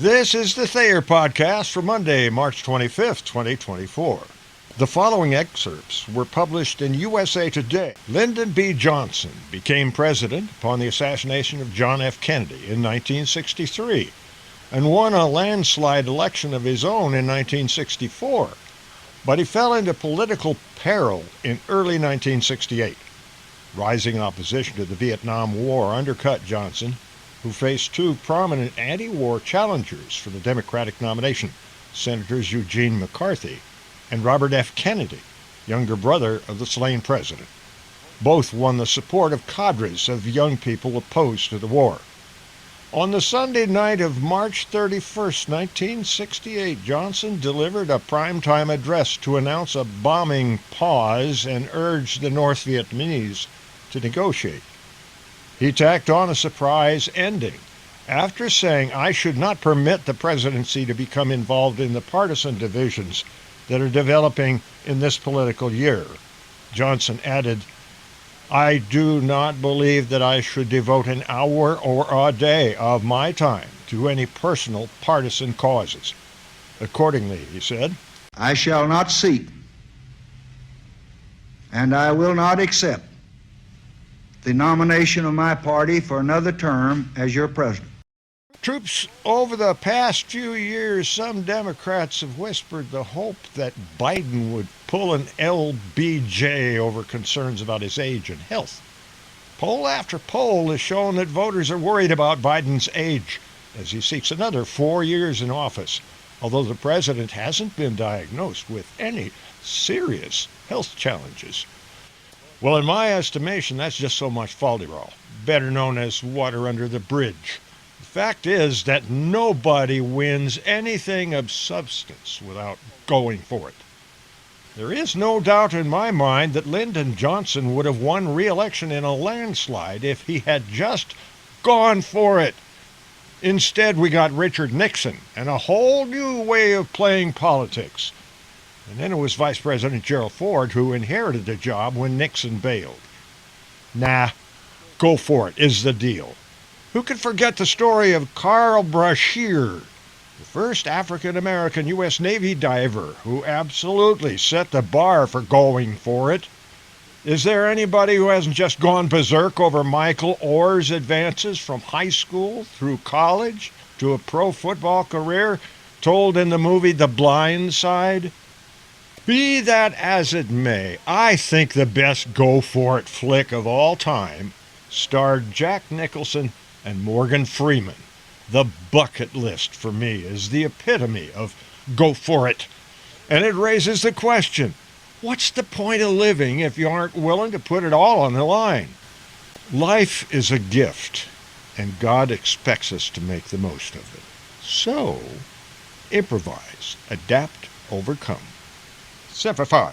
This is the Thayer Podcast for Monday, March 25th, 2024. The following excerpts were published in USA Today. Lyndon B. Johnson became president upon the assassination of John F. Kennedy in 1963 and won a landslide election of his own in 1964. But he fell into political peril in early 1968. Rising opposition to the Vietnam War undercut Johnson, who faced two prominent anti-war challengers for the Democratic nomination, Senators Eugene McCarthy and Robert F. Kennedy, younger brother of the slain president. Both won the support of cadres of young people opposed to the war. On the Sunday night of March 31st, 1968, Johnson delivered a primetime address to announce a bombing pause and urged the North Vietnamese to negotiate. He tacked on a surprise ending. After saying, "I should not permit the presidency to become involved in the partisan divisions that are developing in this political year," Johnson added, "I do not believe that I should devote an hour or a day of my time to any personal partisan causes." Accordingly, he said, "I shall not seek, and I will not accept the nomination of my party for another term as your president." Troops, over the past few years, some Democrats have whispered the hope that Biden would pull an LBJ over concerns about his age and health. Poll after poll has shown that voters are worried about Biden's age as he seeks another 4 years in office, although the president hasn't been diagnosed with any serious health challenges. Well, in my estimation, that's just so much folderol, better known as water under the bridge. The fact is that nobody wins anything of substance without going for it. There is no doubt in my mind that Lyndon Johnson would have won re-election in a landslide if he had just gone for it. Instead, we got Richard Nixon and a whole new way of playing politics. And then it was Vice President Gerald Ford who inherited the job when Nixon bailed. Nah, go for it is the deal. Who could forget the story of Carl Brashear, the first African-American U.S. Navy diver who absolutely set the bar for going for it? Is there anybody who hasn't just gone berserk over Michael Orr's advances from high school through college to a pro football career told in the movie The Blind Side? Be that as it may, I think the best go-for-it flick of all time starred Jack Nicholson and Morgan Freeman. The Bucket List, for me, is the epitome of go for it. And it raises the question, what's the point of living if you aren't willing to put it all on the line? Life is a gift, and God expects us to make the most of it. So, improvise, adapt, overcome. Semper Fi.